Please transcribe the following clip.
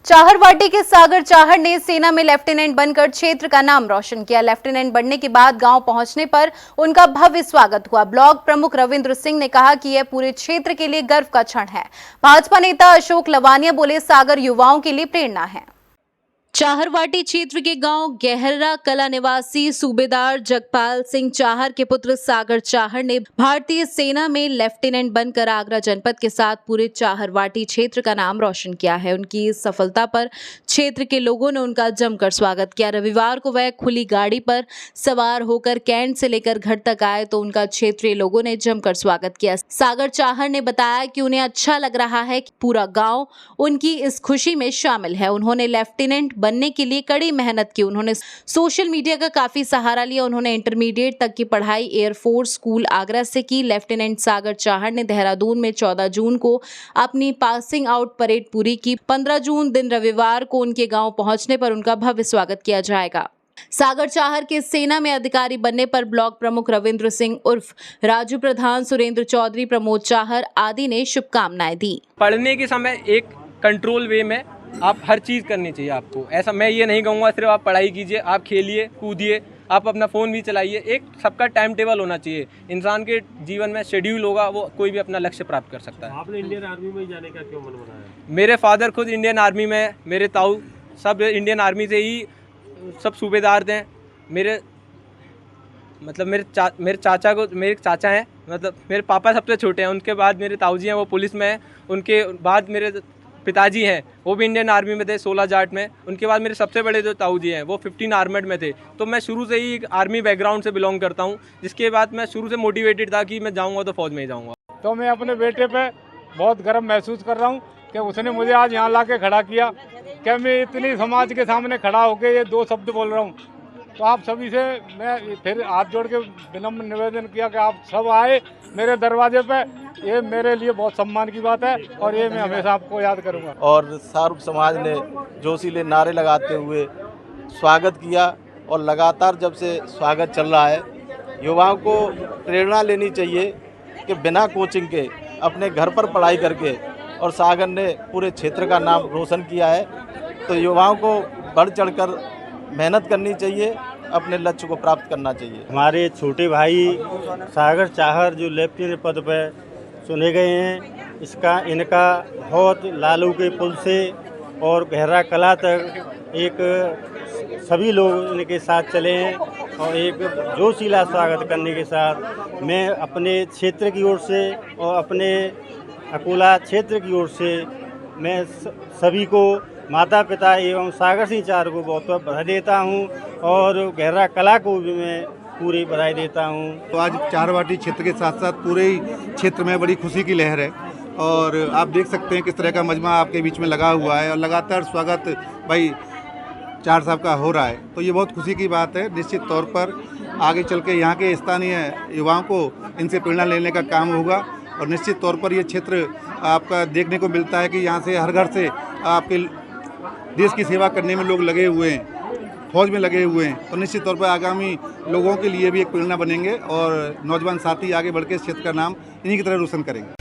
चाहरवाटी के सागर चाहर ने सेना में लेफ्टिनेंट बनकर क्षेत्र का नाम रोशन किया। लेफ्टिनेंट बनने के बाद गांव पहुंचने पर उनका भव्य स्वागत हुआ। ब्लॉक प्रमुख रविंद्र सिंह ने कहा कि यह पूरे क्षेत्र के लिए गर्व का क्षण है। भाजपा नेता अशोक लवानिया बोले, सागर युवाओं के लिए प्रेरणा है। चाहरवाटी क्षेत्र के गांव गहरा कला निवासी सूबेदार जगपाल सिंह चाहर के पुत्र सागर चाहर ने भारतीय सेना में लेफ्टिनेंट बनकर आगरा जनपद के साथ पूरे चाहरवाटी क्षेत्र का नाम रोशन किया है। उनकी इस सफलता पर क्षेत्र के लोगों ने उनका जमकर स्वागत किया। रविवार को वह खुली गाड़ी पर सवार होकर कैंट से लेकर घर तक आए तो उनका क्षेत्रीय लोगों ने जमकर स्वागत किया। सागर चाहर ने बताया कि उन्हें अच्छा लग रहा है कि पूरा गाँव उनकी इस खुशी में शामिल है। उन्होंने लेफ्टिनेंट बनने के लिए कड़ी मेहनत की। उन्होंने सोशल मीडिया का काफी सहारा लिया। उन्होंने इंटरमीडिएट तक की पढ़ाई एयरफोर्स स्कूल आगरा से की। लेफ्टिनेंट सागर चाहर ने देहरादून में 14 जून को अपनी पासिंग आउट परेड पूरी की। 15 जून दिन रविवार को उनके गांव पहुंचने पर उनका भव्य स्वागत किया जाएगा। सागर चाहर के सेना में अधिकारी बनने पर ब्लॉक प्रमुख रविंद्र सिंह उर्फ राजू प्रधान, सुरेंद्र चौधरी, प्रमोद चाहर आदि ने शुभकामनाएं दी। पढ़ने के समय एक कंट्रोल वे में आप हर चीज़ करनी चाहिए आपको। ऐसा मैं ये नहीं कहूँगा सिर्फ आप पढ़ाई कीजिए, आप खेलिए कूदिए, आप अपना फ़ोन भी चलाइए। एक सबका टाइम टेबल होना चाहिए। इंसान के जीवन में शेड्यूल होगा, वो कोई भी अपना लक्ष्य प्राप्त कर सकता है। आपने इंडियन आर्मी में जाने का क्यों मन बनाया? मेरे फादर खुद इंडियन आर्मी में, मेरे ताऊ सब इंडियन आर्मी से ही सब सूबेदार थे। मेरे चाचा को, मेरे चाचा हैं, मतलब मेरे पापा सबसे छोटे हैं, उनके बाद मेरे ताऊ जी हैं, वो पुलिस में हैं। उनके बाद मेरे पिताजी हैं, वो भी इंडियन आर्मी में थे 16 जाट में। उनके बाद मेरे सबसे बड़े जो ताऊ जी हैं वो 15 आर्मेड में थे। तो मैं शुरू से ही आर्मी बैकग्राउंड से बिलोंग करता हूँ, जिसके बाद मैं शुरू से मोटिवेटेड था कि मैं जाऊँगा तो फौज में ही जाऊँगा। तो मैं अपने बेटे पे बहुत गर्व महसूस कर रहा हूँ कि उसने मुझे आज यहाँ ला के खड़ा किया। क्या मैं इतनी समाज के सामने खड़ा होकर ये 2 शब्द बोल रहा हूँ। तो आप सभी से मैं फिर हाथ जोड़ के विनम्र निवेदन किया कि आप सब आए मेरे दरवाजे पे। ये मेरे लिए बहुत सम्मान की बात है और ये मैं हमेशा आपको याद करूँगा। और सर्व समाज ने जोशीले नारे लगाते हुए स्वागत किया और लगातार जब से स्वागत चल रहा है, युवाओं को प्रेरणा लेनी चाहिए कि बिना कोचिंग के अपने घर पर पढ़ाई करके, और सागर ने पूरे क्षेत्र का नाम रोशन किया है, तो युवाओं को बढ़ चढ़कर मेहनत करनी चाहिए, अपने लक्ष्य को प्राप्त करना चाहिए। हमारे छोटे भाई सागर चाहर जो लेफ्टिनेंट पद पर चुने गए हैं, इनका बहुत लालू के पुल से और गहरा कला तक एक सभी लोग इनके साथ चले हैं और एक जोशीला स्वागत करने के साथ मैं अपने क्षेत्र की ओर से और अपने अकोला क्षेत्र की ओर से मैं सभी को, माता पिता एवं सागर सिंह चाहर को बहुत बहुत बधाई देता हूं और गहरा कला को भी मैं पूरी बधाई देता हूं। तो आज चाहरवाटी क्षेत्र के साथ साथ पूरे ही क्षेत्र में बड़ी खुशी की लहर है और आप देख सकते हैं किस तरह का मजमा आपके बीच में लगा हुआ है और लगातार स्वागत भाई चाहर साहब का हो रहा है। तो ये बहुत खुशी की बात है। निश्चित तौर पर आगे चल के यहाँ के स्थानीय युवाओं को इनसे प्रेरणा लेने का काम होगा और निश्चित तौर पर ये क्षेत्र आपका देखने को मिलता है कि यहाँ से हर घर से आपके देश की सेवा करने में लोग लगे हुए हैं, फौज में लगे हुए हैं। तो निश्चित तौर पर आगामी लोगों के लिए भी एक प्रेरणा बनेंगे और नौजवान साथी आगे बढ़ के इस क्षेत्र का नाम इन्हीं की तरह रोशन करेंगे।